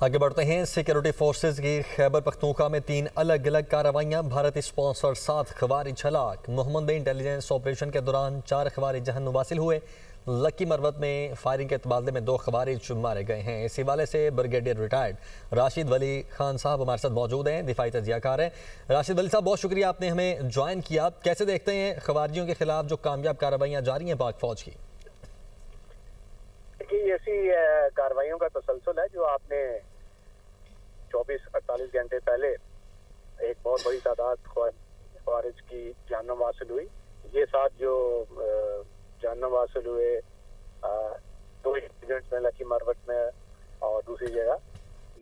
आगे बढ़ते हैं। सिक्योरिटी फोर्सेज की खैबर पख्तूनख्वा में 3 अलग अलग कार्रवाइयाँ। भारत स्पॉन्सर 7 खवारिज हलाक। मोहम्मद में इंटेलिजेंस ऑपरेशन के दौरान 4 खवारिज जहन्नुम वासिल हुए। लक्की मरवत में फायरिंग के तबादले में 2 खवारिज मारे गए हैं। इस हवाले से ब्रिगेडियर रिटायर्ड राशिद वली खान साहब हमारे साथ मौजूद हैं, दिफाई तजियाकार हैं। राशिद वली साहब, बहुत शुक्रिया आपने हमें ज्वाइन किया। कैसे देखते हैं खवारियों के खिलाफ जो कामयाब कार्रवाइयाँ जारी हैं पाक फौज की? ऐसी कार्रवाइयों का तसलसल है जो आपने 24-48 घंटे पहले एक बहुत बड़ी तादाद खवारिज की जहन्नुम हासिल हुई। ये 7 जो जहन्नुम हासिल हुए 2 इंसिडेंट्स में, लकी मरवत में और दूसरी जगह,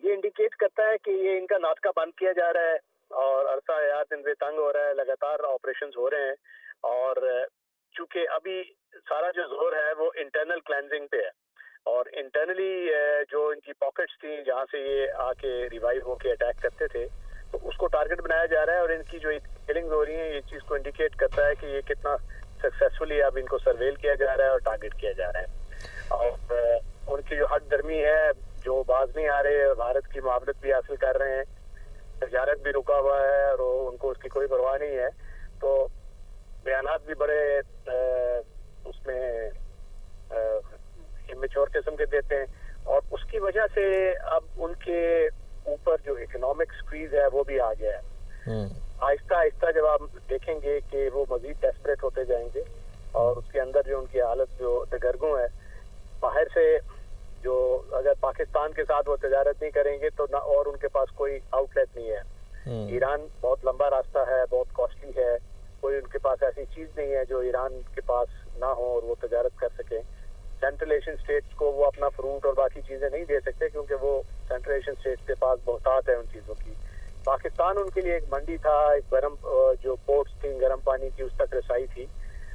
ये इंडिकेट करता है कि ये इनका नाटका बंद किया जा रहा है और अरसा हयात इनसे तंग हो रहा है। लगातार ऑपरेशंस हो रहे हैं और चूंकि अभी सारा जो जोर है वो इंटरनल क्लेंजिंग पे है और इंटरनली जो इनकी पॉकेट्स थी जहां से ये आके रिवाइव होके अटैक करते थे, तो उसको टारगेट बनाया जा रहा है और इनकी जो किलिंग हो रही है ये चीज को इंडिकेट करता है कि ये कितना सक्सेसफुली अब इनको सर्वेल किया जा रहा है और टारगेट किया जा रहा है। और उनकी जो हद दर्मी है, जो बाज नहीं आ रहे, भारत की मुआवनत भी हासिल कर रहे हैं, तजारत भी रुका हुआ है और उनको उसकी कोई परवाह नहीं है, तो बयानात भी बड़े उसमें इमेच्योर किस्म के देते हैं और उसकी वजह से अब उनके ऊपर जो इकोनॉमिक स्क्वीज है वो भी आ गया है। आहिस्ता आहिस्ता जब आप देखेंगे कि वो मजीद डेस्परेट होते जाएंगे और उसके अंदर जो उनकी हालत जो दगरगू है, बाहर से जो अगर पाकिस्तान के साथ वो तजारत नहीं करेंगे तो ना और उनके पास कोई आउटलेट नहीं है। ईरान बहुत लंबा रास्ता है, बहुत कॉस्टली है, कोई उनके पास ऐसी चीज नहीं है जो ईरान के पास ना हो और वो तजारत कर सके। सेंट्रल एशियन स्टेट्स को वो अपना फ्रूट और बाकी चीजें नहीं दे सकते क्योंकि वो सेंट्रल एशियन स्टेट्स के पास बहुतात है उन चीजों की। पाकिस्तान उनके लिए एक मंडी था, एक गर्म जो पोर्ट्स थी गर्म पानी की, उस तक रसाई थी,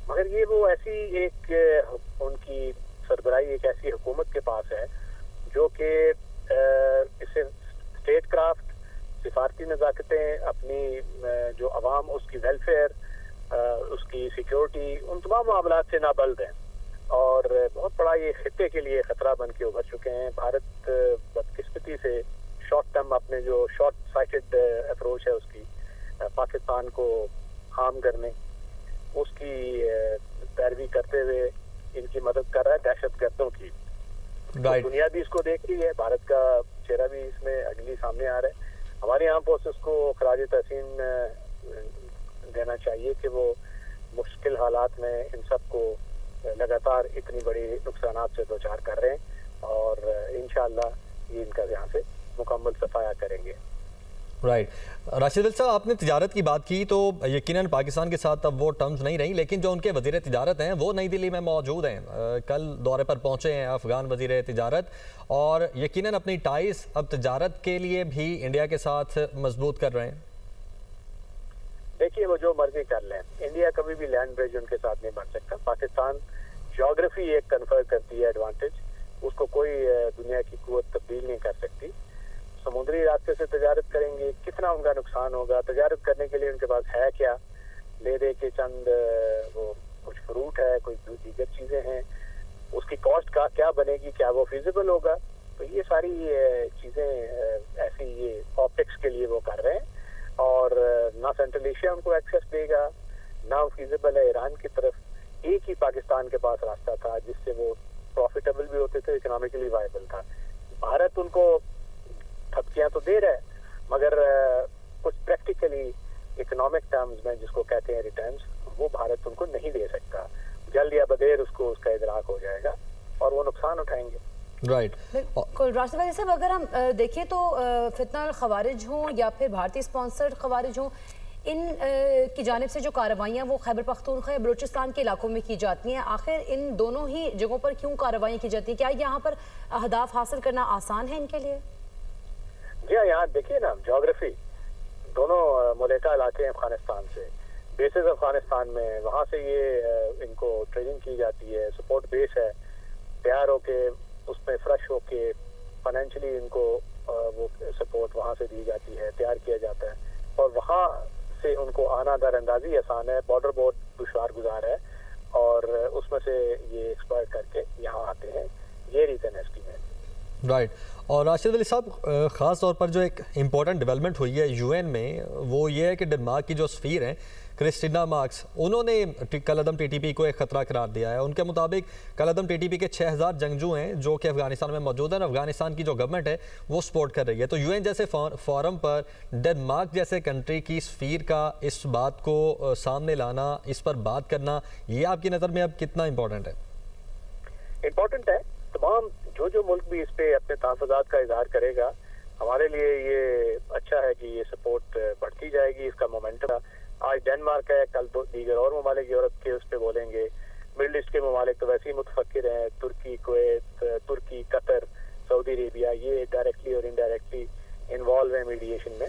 मगर ये वो ऐसी एक उनकी सरबराही एक ऐसी हुकूमत के पास है जो कि इसे स्टेट क्राफ्ट, सिफारती नज़ाकतें, अपनी जो अवाम उसकी वेलफेयर, उसकी सिक्योरिटी, उन तमाम मामलात से नाबल्द हैं और बहुत बड़ा ये खित्ते के लिए खतरा बन के उभर चुके हैं। भारत बदकिस्मती से शॉर्ट टर्म अपने जो शॉर्ट साइटेड अप्रोच है उसकी पाकिस्तान को हार्म करने, उसकी पैरवी करते हुए इनकी मदद कर रहा है दहशत गर्दों की। तो दुनिया भी इसको देख रही है, भारत का चेहरा भी इसमें अगली सामने आ रहा है। हमारी आर्म फोर्सेस को खराज तहसीन देना चाहिए कि वो मुश्किल हालात में इन सबको लगातार इतनी बड़ी नुकसानात से दो चार कर रहे हैं और इंशाअल्लाह ये इनका यहाँ से मुकम्मल सफाया करेंगे। राइट। राशिद साहब, आपने तिजारत की बात की तो यकीनन पाकिस्तान के साथ अब वो टर्म्स नहीं रही, लेकिन जो उनके वजीर तिजारत हैं वो नई दिल्ली में मौजूद हैं, कल दौरे पर पहुंचे हैं अफगान वजीर तिजारत और यकीनन अपनी टाइस अब तिजारत के लिए भी इंडिया के साथ मजबूत कर रहे हैं। देखिए, वो जो मर्जी कर लें, इंडिया कभी भी लैंड ब्रिज उनके साथ नहीं बन सकता। पाकिस्तान ज्योग्राफी एक कन्फर करती है एडवांटेज, उसको कोई दुनिया की कुव्वत तब्दील नहीं कर सकती। समुद्री रास्ते से तजारत करेंगे, कितना उनका नुकसान होगा, तजारत करने के लिए उनके पास है क्या, ले दे के चंद वो कुछ फ्रूट है, कुछ दीगर चीजें हैं, उसकी कॉस्ट का क्या बनेगी, क्या वो फिजिबल होगा। तो ये सारी चीजें ऐसी ये ऑप्टिक्स के लिए वो कर रहे हैं और ना सेंट्रल एशिया उनको एक्सेस देगा, ना फिजिबल है ईरान की तरफ। एक ही पाकिस्तान के पास रास्ता था जिससे वो प्रॉफिटेबल भी होते थे, इकोनॉमिकली वायबल था। भारत उनको थपकियां तो दे रहा है मगर कुछ प्रैक्टिकली इकोनॉमिक टर्म्स में जिसको कहते हैं रिटर्न्स, वो भारत उनको नहीं दे सकता। जल्द या बदेर उसको उसका इदराक हो जाएगा और वो नुकसान उठाएंगे। राइट। बिल्कुल राशिद वली साहब, अगर हम देखें तो फितना खवारिज हों या फिर भारतीय स्पॉन्सर्ड खवारिज हों, इन की जानिब से जो कार्रवाइयाँ वो खैबर पख्तूनख्वा या बलूचिस्तान के इलाकों में की जाती हैं, आखिर इन दोनों ही जगहों पर क्यों कार्रवाइयाँ की जाती हैं? क्या यहाँ पर अहदाफ हासिल करना आसान है इनके लिए? जी हाँ, यहाँ देखिए ना, ज्योग्राफी, दोनों मुल्का इलाके हैं अफगानिस्तान से, बेसिस अफगानिस्तान में, वहाँ से ये इनको ट्रेनिंग की जाती है, सपोर्ट बेस है, तैयार होके उसमें फ्रेश होके फाइनेंशियली इनको वो सपोर्ट वहाँ से दी जाती है, तैयार किया जाता है और वहाँ से उनको आना दर अंदाजी आसान है, बॉर्डर बहुत दुश्वार गुजार है और उसमें से ये एक्सप्लॉइट करके यहाँ आते हैं। ये रीजन है इसकी। राइट। और राशिद अली साहब, ख़ास तौर पर जो एक इम्पॉर्टेंट डेवलपमेंट हुई है यूएन में, वो ये है कि डेनमार्क की जो सफ़ीर हैं क्रिस्टीना मार्क्स, उन्होंने कलअदम टीटीपी को एक ख़तरा करार दिया है। उनके मुताबिक कलअदम टीटीपी के 6000 जंगजू हैं जो कि अफगानिस्तान में मौजूद हैं। अफगानिस्तान की जो गवर्नमेंट है वो सपोर्ट कर रही है। तो यूएन जैसे फोरम पर डेनमार्क जैसे कंट्री की सफ़ीर का इस बात को सामने लाना, इस पर बात करना, ये आपकी नज़र में अब कितना इम्पोर्टेंट है? इम्पोर्टेंट है। तमाम जो मुल्क भी इस पे अपने तहफ़्फ़ुज़ात का इजहार करेगा, हमारे लिए ये अच्छा है कि ये सपोर्ट बढ़ती जाएगी, इसका मोमेंटम। आज डेनमार्क है, कल दीगर और ममालिक यूरोप के उस पर बोलेंगे। मिडल ईस्ट के ममालिक तो वैसे ही मुतफक्किर हैं, तुर्की, कुवैत, तुर्की, कतर, सऊदी अरेबिया, ये डायरेक्टली और इनडायरेक्टली इन्वॉल्व है मीडिएशन में।